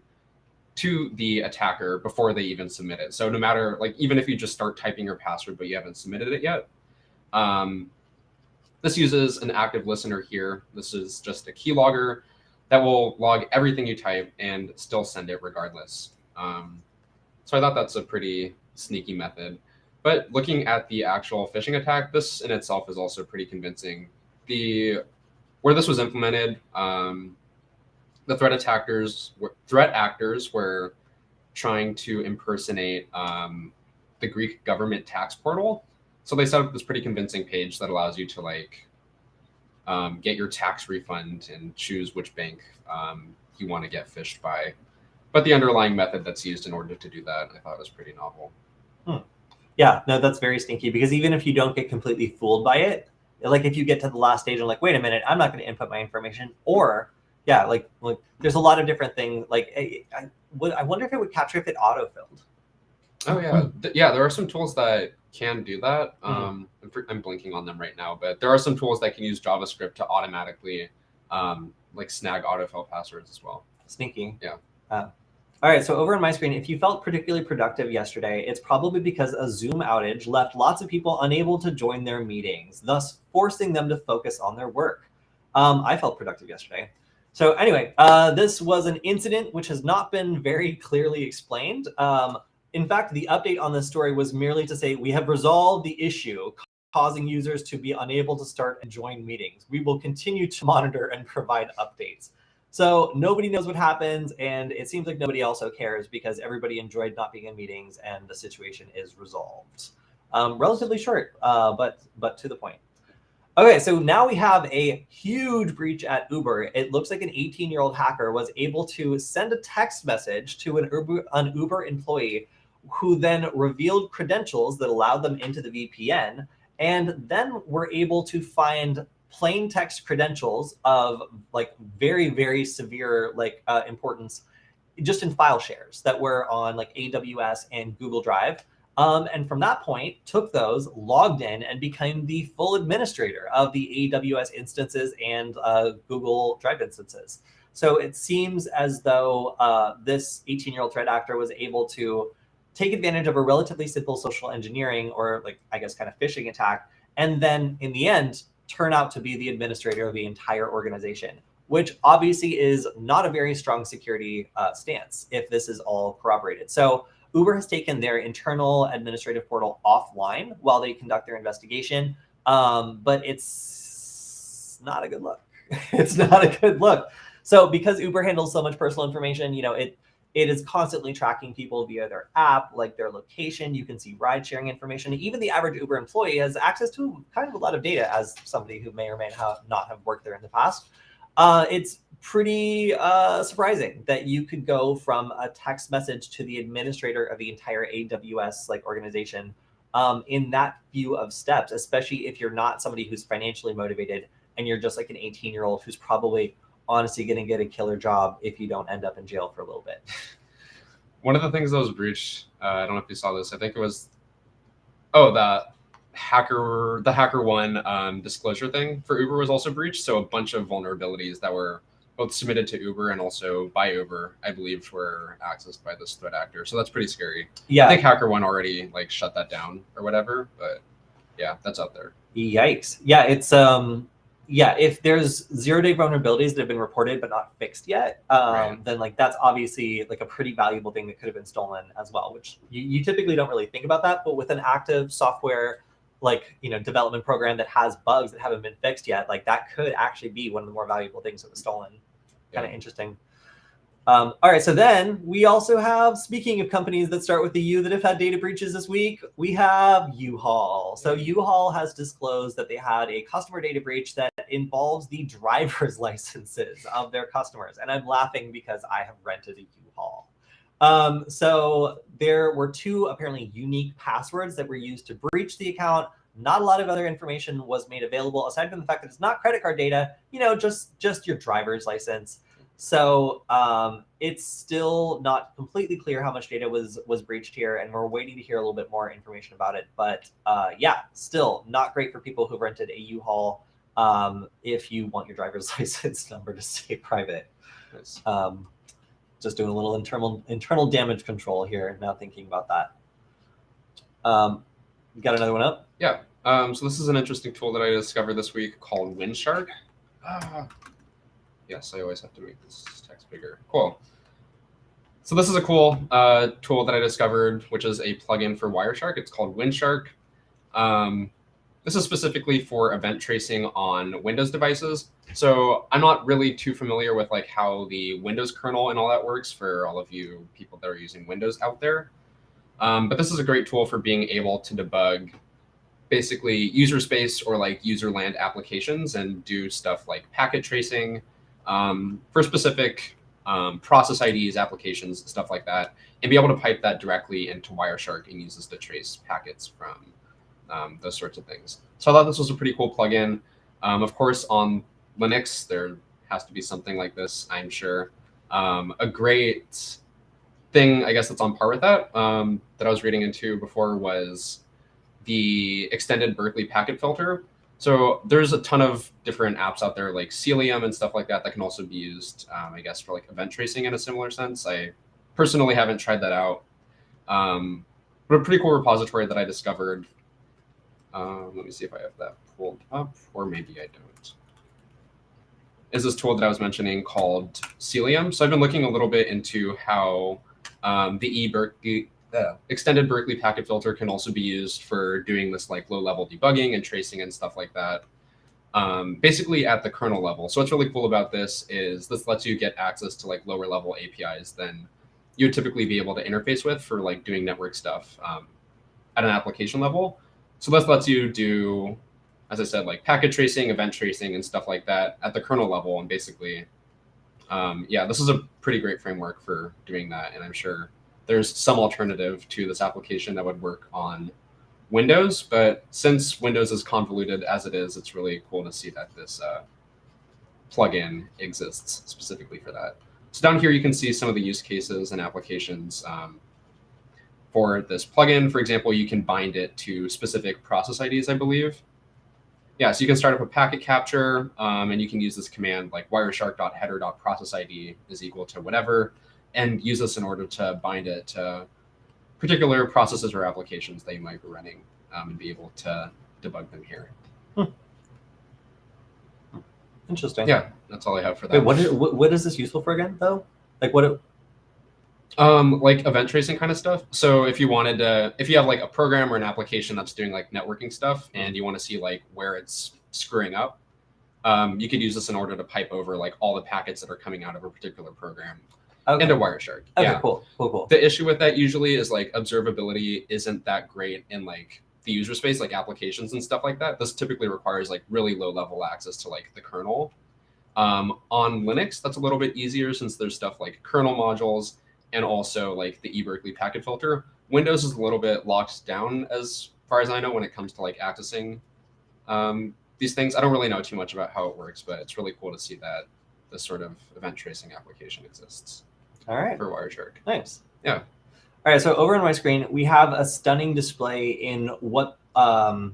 to the attacker before they even submit it. So no matter, like, even if you just start typing your password but you haven't submitted it yet, this uses an active listener here. This is just a keylogger that will log everything you type and still send it regardless. So I thought that's a pretty sneaky method. But looking at the actual phishing attack, this in itself is also pretty convincing. Where this was implemented, the threat actors were trying to impersonate the Greek government tax portal. So they set up this pretty convincing page that allows you to like get your tax refund and choose which bank you want to get phished by. But the underlying method that's used in order to do that, I thought was pretty novel. Yeah, no, that's very stinky, because even if you don't get completely fooled by it, like if you get to the last stage and like, wait a minute, I'm not going to input my information, or yeah, like there's a lot of different things. Like I wonder if it would capture if it autofilled. Oh yeah, yeah. There are some tools that can do that. I'm blinking on them right now, but there are some tools that can use JavaScript to automatically like snag autofill passwords as well. Sneaky. Yeah. All right, so over on my screen, if you felt particularly productive yesterday, it's probably because a Zoom outage left lots of people unable to join their meetings, thus forcing them to focus on their work. I felt productive yesterday. So anyway, this was an incident which has not been very clearly explained. In fact, the update on this story was merely to say, we have resolved the issue causing users to be unable to start and join meetings. We will continue to monitor and provide updates. So nobody knows what happens, and it seems like nobody also cares because everybody enjoyed not being in meetings and the situation is resolved. Relatively short, but to the point. Okay, so now we have a huge breach at Uber. It looks like an 18-year-old hacker was able to send a text message to an Uber employee who then revealed credentials that allowed them into the VPN, and then were able to find plain text credentials of like very, very severe importance just in file shares that were on like AWS and Google Drive. And from that point, took those, logged in, and became the full administrator of the AWS instances and Google Drive instances. So it seems as though this 18-year-old threat actor was able to take advantage of a relatively simple social engineering, or like, I guess, kind of phishing attack, and then in the end, turn out to be the administrator of the entire organization, which obviously is not a very strong security stance if this is all corroborated. So Uber has taken their internal administrative portal offline while they conduct their investigation, but it's not a good look. It's not a good look. So because Uber handles so much personal information, it is constantly tracking people via their app, like their location. You can see ride sharing information. Even the average Uber employee has access to kind of a lot of data as somebody who may or may not have worked there in the past. It's pretty surprising that you could go from a text message to the administrator of the entire AWS organization in that few of steps, especially if you're not somebody who's financially motivated and you're just like an 18-year-old who's probably honestly going to get a killer job if you don't end up in jail for a little bit. One of the things that was breached, I don't know if you saw this, I think it was, the HackerOne disclosure thing for Uber was also breached. So a bunch of vulnerabilities that were both submitted to Uber and also by Uber, I believe, were accessed by this threat actor. So that's pretty scary. Yeah, I think HackerOne already shut that down or whatever, but yeah, that's out there. Yikes. Yeah, it's if there's 0-day vulnerabilities that have been reported but not fixed yet, then that's obviously a pretty valuable thing that could have been stolen as well, which you typically don't really think about that. But with an active software development program that has bugs that haven't been fixed yet, that could actually be one of the more valuable things that was stolen. Kind of interesting. All right, so then we also have, speaking of companies that start with the U that have had data breaches this week, we have U-Haul. So U-Haul has disclosed that they had a customer data breach that involves the driver's licenses of their customers. And I'm laughing because I have rented a U-Haul. So there were 2 apparently unique passwords that were used to breach the account. Not a lot of other information was made available aside from the fact that it's not credit card data, just your driver's license. So it's still not completely clear how much data was breached here, and we're waiting to hear a little bit more information about it. But yeah, still not great for people who rented a U-Haul if you want your driver's license number to stay private. Nice. Just doing a little internal damage control here now thinking about that. You got another one up? Yeah. So this is an interesting tool that I discovered this week called Winshark. Yes, I always have to make this text bigger. Cool. So this is a cool tool that I discovered, which is a plugin for Wireshark. It's called Winshark. This is specifically for event tracing on Windows devices. So I'm not really too familiar with how the Windows kernel and all that works for all of you people that are using Windows out there. But this is a great tool for being able to debug basically user space or user land applications and do stuff like packet tracing for specific process IDs, applications, stuff like that, and be able to pipe that directly into Wireshark and use this to trace packets from those sorts of things. So I thought this was a pretty cool plugin. Of course, on Linux, there has to be something like this, I'm sure. A great thing, I guess, that's on par with that, that I was reading into before was the extended Berkeley packet filter. So there's a ton of different apps out there like Cilium and stuff like that that can also be used, I guess, for like event tracing in a similar sense. I personally haven't tried that out, but a pretty cool repository that I discovered. Let me see if I have that pulled up, or maybe I don't. Is this tool that I was mentioning called Cilium. So I've been looking a little bit into how the extended Berkeley packet filter can also be used for doing this like low-level debugging and tracing and stuff like that, basically at the kernel level. So what's really cool about this is this lets you get access to like lower-level APIs than you would typically be able to interface with for like doing network stuff at an application level. So this lets you do, as I said, like packet tracing, event tracing, and stuff like that at the kernel level. And basically, yeah, this is a pretty great framework for doing that. And I'm sure there's some alternative to this application that would work on Windows. But since Windows is convoluted as it is, it's really cool to see that this plugin exists specifically for that. So down here, you can see some of the use cases and applications for this plugin. For example, you can bind it to specific process IDs, I believe. Yeah, so you can start up a packet capture, and you can use this command like wireshark.header.processID is equal to whatever, and use this in order to bind it to particular processes or applications that you might be running, and be able to debug them here. Interesting. Yeah, that's all I have for that. Wait, what is this useful for again, though? Like what? Like event tracing kind of stuff. So if you wanted to, if you have like a program or an application that's doing like networking stuff and you want to see like where it's screwing up, you could use this in order to pipe over like all the packets that are coming out of a particular program into Wireshark. Okay, yeah. cool. The issue with that usually is like observability isn't that great in like the user space, like applications and stuff like that. This typically requires like really low level access to like the kernel. On Linux, that's a little bit easier since there's stuff like kernel modules and also like the eBerkeley packet filter. Windows is a little bit locked down as far as I know when it comes to like accessing these things. I don't really know too much about how it works, but it's really cool to see that this sort of event tracing application exists. All right. For Wireshark. Nice. Yeah. All right, so over on my screen, we have a stunning display in what an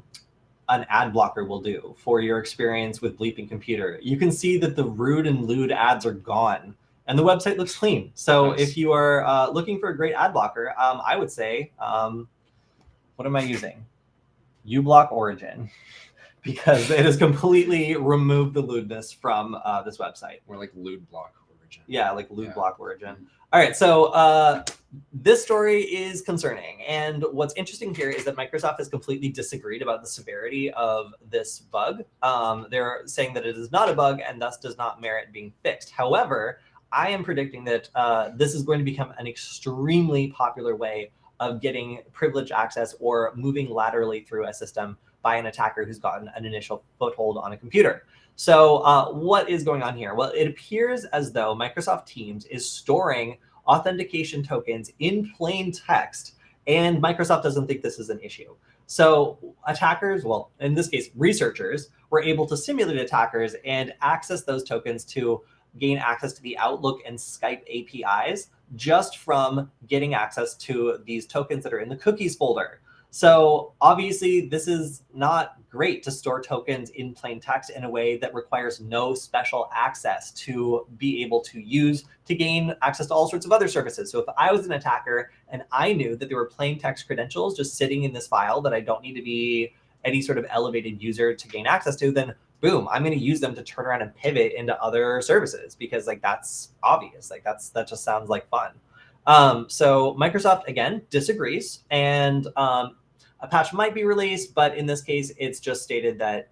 ad blocker will do for your experience with Bleeping Computer. You can see that the rude and lewd ads are gone, and the website looks clean. So nice. If you are looking for a great ad blocker, I would say, what am I using? uBlock Origin, because it has completely removed the lewdness from this website. Or like lewd block Origin. Yeah, like lewd block Origin. All right, so this story is concerning. And what's interesting here is that Microsoft has completely disagreed about the severity of this bug. They're saying that it is not a bug and thus does not merit being fixed. However, I am predicting that this is going to become an extremely popular way of getting privileged access or moving laterally through a system by an attacker who's gotten an initial foothold on a computer. So what is going on here? Well, it appears as though Microsoft Teams is storing authentication tokens in plain text, and Microsoft doesn't think this is an issue. So attackers, well, in this case, researchers, were able to simulate attackers and access those tokens to gain access to the Outlook and Skype APIs just from getting access to these tokens that are in the cookies folder. So obviously, this is not great to store tokens in plain text in a way that requires no special access to be able to use to gain access to all sorts of other services. So if I was an attacker and I knew that there were plain text credentials just sitting in this file that I don't need to be any sort of elevated user to gain access to, then boom, I'm going to use them to turn around and pivot into other services because like that's obvious. Like that just sounds like fun. So Microsoft, again, disagrees, and a patch might be released, but in this case, it's just stated that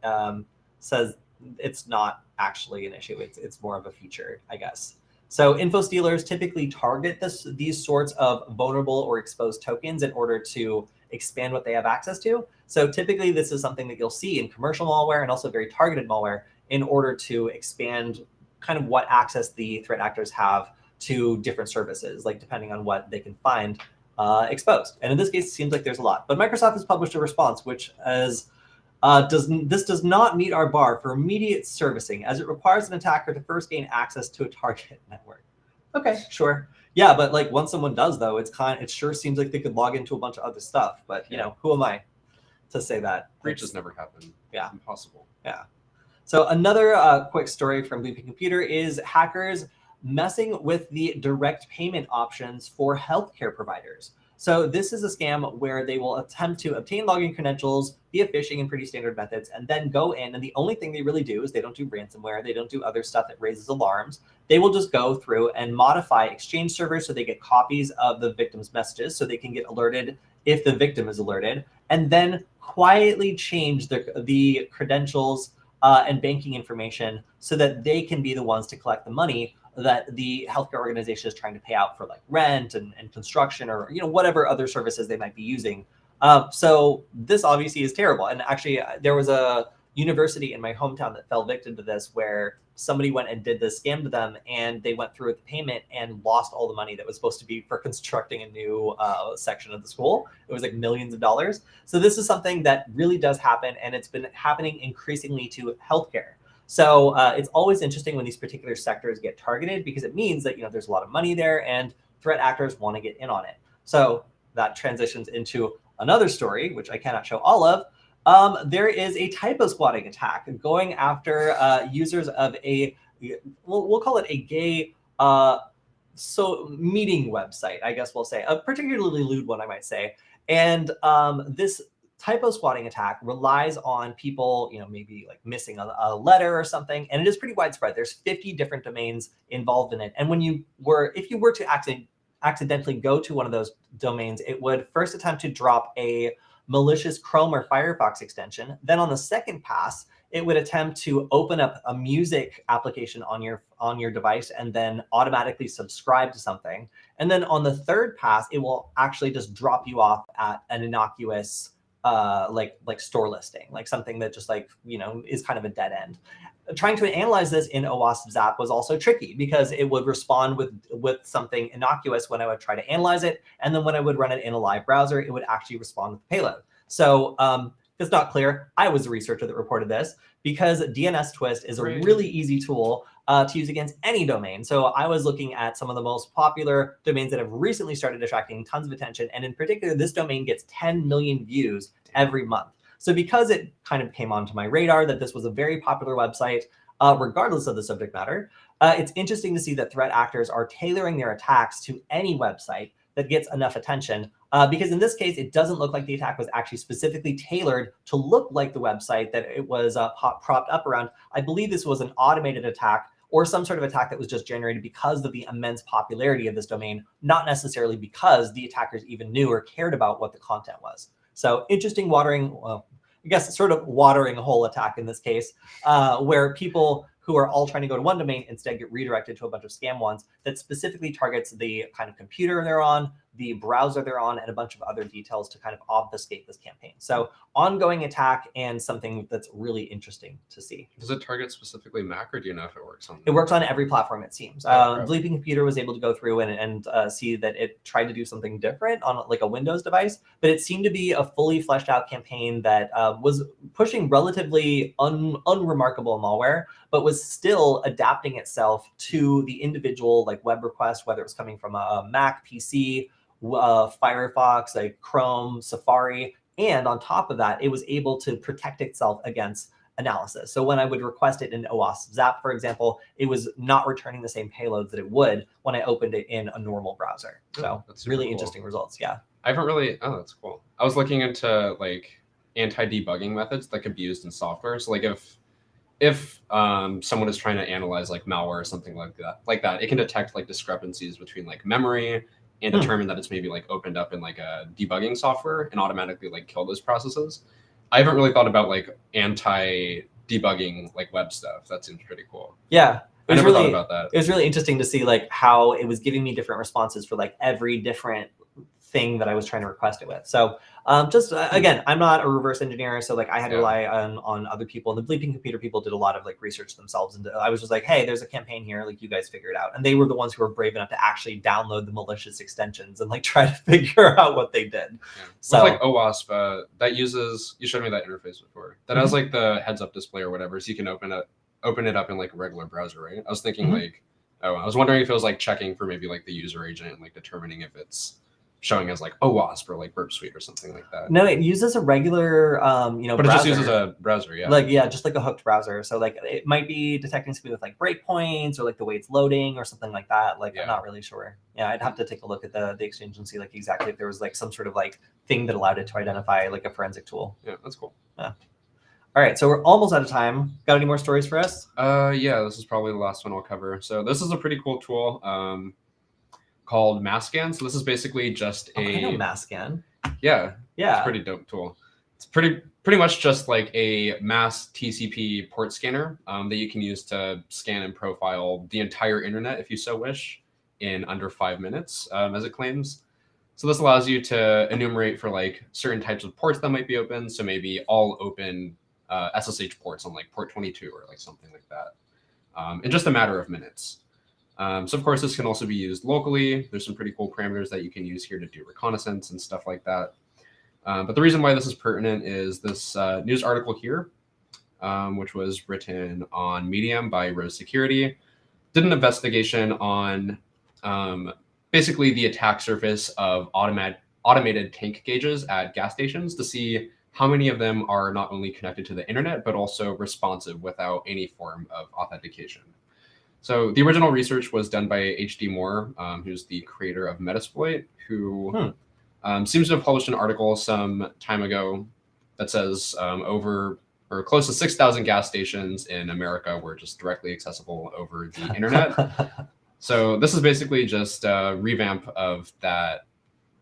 says it's not actually an issue. It's more of a feature, I guess. So info stealers typically target these sorts of vulnerable or exposed tokens in order to expand what they have access to. So typically, this is something that you'll see in commercial malware and also very targeted malware in order to expand kind of what access the threat actors have to different services, like depending on what they can find exposed. And in this case, it seems like there's a lot. But Microsoft has published a response which does not meet our bar for immediate servicing, as it requires an attacker to first gain access to a target network. Okay, sure. Yeah, but like once someone does, though, it sure seems like they could log into a bunch of other stuff. But you know, who am I to say that? Breaches never happen. Yeah, it's impossible. Yeah. So another quick story from Bleeping Computer is hackers messing with the direct payment options for healthcare providers. So this is a scam where they will attempt to obtain login credentials via phishing and pretty standard methods, and then go in, and the only thing they really do is they don't do ransomware, they don't do other stuff that raises alarms. They will just go through and modify Exchange servers so they get copies of the victim's messages so they can get alerted if the victim is alerted, and then quietly change the credentials and banking information so that they can be the ones to collect the money that the healthcare organization is trying to pay out for, like rent and construction, or whatever other services they might be using. So this obviously is terrible. And actually, there was a university in my hometown that fell victim to this, where somebody went and did this scam to them, and they went through with the payment and lost all the money that was supposed to be for constructing a new section of the school. It was like millions of dollars. So this is something that really does happen, and it's been happening increasingly to healthcare. So it's always interesting when these particular sectors get targeted, because it means that there's a lot of money there and threat actors want to get in on it. So that transitions into another story, which I cannot show all of. There is a typo squatting attack going after users of we'll call it a gay meeting website, I guess we'll say, a particularly lewd one, I might say. And this typo squatting attack relies on people, maybe like missing a letter or something, and it is pretty widespread. There's 50 different domains involved in it. And if you were to accidentally go to one of those domains, it would first attempt to drop a malicious Chrome or Firefox extension. Then on the second pass, it would attempt to open up a music application on your device and then automatically subscribe to something. And then on the third pass, it will actually just drop you off at an innocuous like store listing, like something that just is kind of a dead end. Trying to analyze this in OWASP Zap was also tricky, because it would respond with something innocuous when I would try to analyze it, and then when I would run it in a live browser, it would actually respond with payload. So it's not clear. I was the researcher that reported this, because DNS Twist is a really easy tool to use against any domain. So I was looking at some of the most popular domains that have recently started attracting tons of attention, and in particular, this domain gets 10 million views every month. So because it kind of came onto my radar that this was a very popular website, regardless of the subject matter, it's interesting to see that threat actors are tailoring their attacks to any website that gets enough attention, because in this case, it doesn't look like the attack was actually specifically tailored to look like the website that it was propped up around. I believe this was an automated attack, or some sort of attack that was just generated because of the immense popularity of this domain, not necessarily because the attackers even knew or cared about what the content was. So interesting I guess sort of watering a hole attack in this case, where people who are all trying to go to one domain instead get redirected to a bunch of scam ones that specifically targets the kind of computer they're on, the browser they're on, and a bunch of other details to kind of obfuscate this campaign. So ongoing attack, and something that's really interesting to see. Does it target specifically Mac, or do you know if it works on? It works on every platform, it seems. Bleeping Computer was able to go through and see that it tried to do something different on like a Windows device, but it seemed to be a fully fleshed out campaign that was pushing relatively unremarkable malware, but was still adapting itself to the individual like web request, whether it was coming from a Mac, PC, Firefox, like Chrome, Safari. And on top of that, it was able to protect itself against analysis. So when I would request it in OWASP Zap, for example, it was not returning the same payloads that it would when I opened it in a normal browser. So that's really interesting results. Yeah. I haven't really, that's cool. I was looking into like anti-debugging methods that could be used in software. So like if someone is trying to analyze like malware or something like that, it can detect like discrepancies between like memory and determine that it's maybe like opened up in like a debugging software and automatically like kill those processes. I haven't really thought about like anti-debugging like web stuff. That seems pretty cool. Yeah. I never thought about that. It was really interesting to see like how it was giving me different responses for like every different thing that I was trying to request it with. So again, I'm not a reverse engineer, so like I had to rely on other people. And the Bleeping Computer people did a lot of like research themselves, and I was just like, hey, there's a campaign here, like you guys figure it out. And they were the ones who were brave enough to actually download the malicious extensions and like try to figure out what they did. Yeah. So with like OWASP, that uses, you showed me that interface before. That has like the heads-up display or whatever, so you can open it up in like a regular browser, right? I was thinking like, oh, I was wondering if it was like checking for maybe like the user agent and like determining if it's showing as like OWASP or like Burp Suite or something like that. No, it uses a regular, but browser. It just uses a browser, Like, just like a hooked browser. So like it might be detecting something with like breakpoints or like the way it's loading or something like that. Like, I'm not really sure. Yeah, I'd have to take a look at the exchange and see like exactly if there was like some sort of like thing that allowed it to identify like a forensic tool. Yeah, that's cool. Yeah. All right, so we're almost out of time. Got any more stories for us? Yeah, this is probably the last one I'll cover. So this is a pretty cool tool called Masscan. So this is basically just I know Masscan. Yeah. Yeah. It's a pretty dope tool. It's pretty much just like a mass TCP port scanner that you can use to scan and profile the entire internet if you so wish in under 5 minutes, as it claims. So this allows you to enumerate for like certain types of ports that might be open. So maybe all open SSH ports on like port 22 or like something like that in just a matter of minutes. So of course, this can also be used locally. There's some pretty cool parameters that you can use here to do reconnaissance and stuff like that. But the reason why this is pertinent is this news article here, which was written on Medium by Rose Security, did an investigation on basically the attack surface of automated tank gauges at gas stations to see how many of them are not only connected to the internet, but also responsive without any form of authentication. So the original research was done by H.D. Moore, who's the creator of Metasploit, who seems to have published an article some time ago that says over or close to 6,000 gas stations in America were just directly accessible over the internet. So this is basically just a revamp of that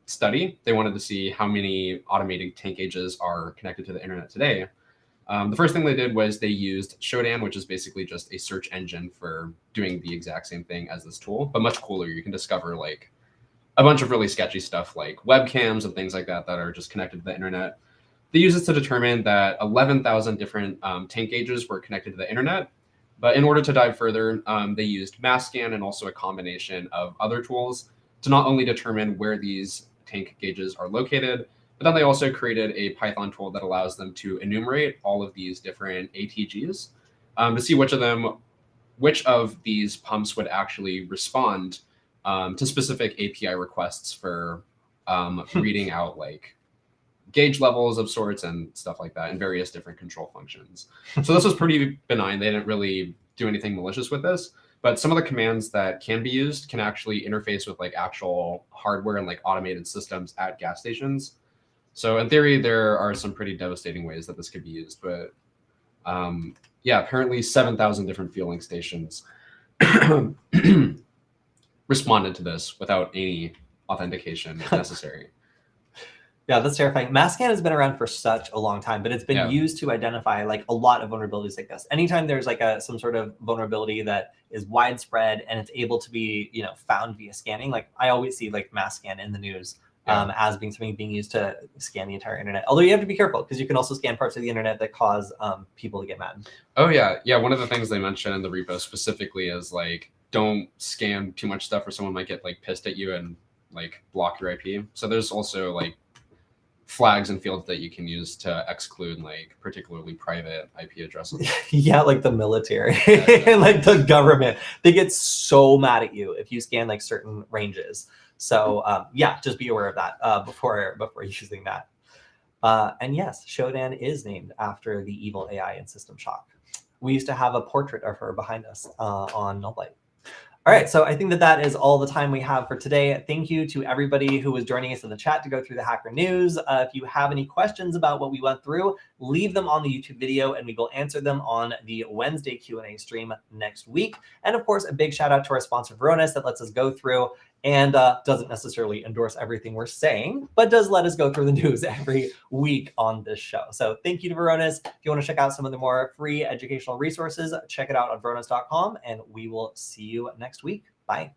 study. They wanted to see how many automated tank gauges are connected to the internet today. The first thing they did was they used Shodan, which is basically just a search engine for doing the exact same thing as this tool, but much cooler. You can discover like a bunch of really sketchy stuff like webcams and things like that that are just connected to the internet. They used this to determine that 11,000 different tank gauges were connected to the internet. But in order to dive further, they used Masscan and also a combination of other tools to not only determine where these tank gauges are located, but then they also created a Python tool that allows them to enumerate all of these different ATGs to see which of these pumps would actually respond to specific API requests for reading out like gauge levels of sorts and stuff like that, and various different control functions. So this was pretty benign. They didn't really do anything malicious with this, but some of the commands that can be used can actually interface with like actual hardware and like automated systems at gas stations. So in theory, there are some pretty devastating ways that this could be used, but yeah, apparently 7,000 different fueling stations responded to this without any authentication necessary. Yeah, that's terrifying. Masscan has been around for such a long time, but it's been used to identify like a lot of vulnerabilities like this. Anytime there's like some sort of vulnerability that is widespread and it's able to be, found via scanning, like I always see like Masscan in the news as being something being used to scan the entire internet. Although you have to be careful because you can also scan parts of the internet that cause people to get mad. Oh yeah. Yeah. One of the things they mentioned in the repo specifically is like, don't scan too much stuff or someone might get like pissed at you and like block your IP. So there's also like flags and fields that you can use to exclude like particularly private IP addresses. Yeah, like the military and like the government, they get so mad at you if you scan like certain ranges. So yeah, just be aware of that before using that. And yes, Shodan is named after the evil AI in System Shock. We used to have a portrait of her behind us on Nullbyte. All right, so I think that is all the time we have for today. Thank you to everybody who was joining us in the chat to go through the Hacker News. If you have any questions about what we went through, leave them on the YouTube video and we will answer them on the Wednesday Q&A stream next week. And of course, a big shout out to our sponsor, Varonis, that lets us go through and doesn't necessarily endorse everything we're saying, but does let us go through the news every week on this show. So thank you to Varonis. If you want to check out some of the more free educational resources, check it out on varonis.com, and we will see you next week. Bye.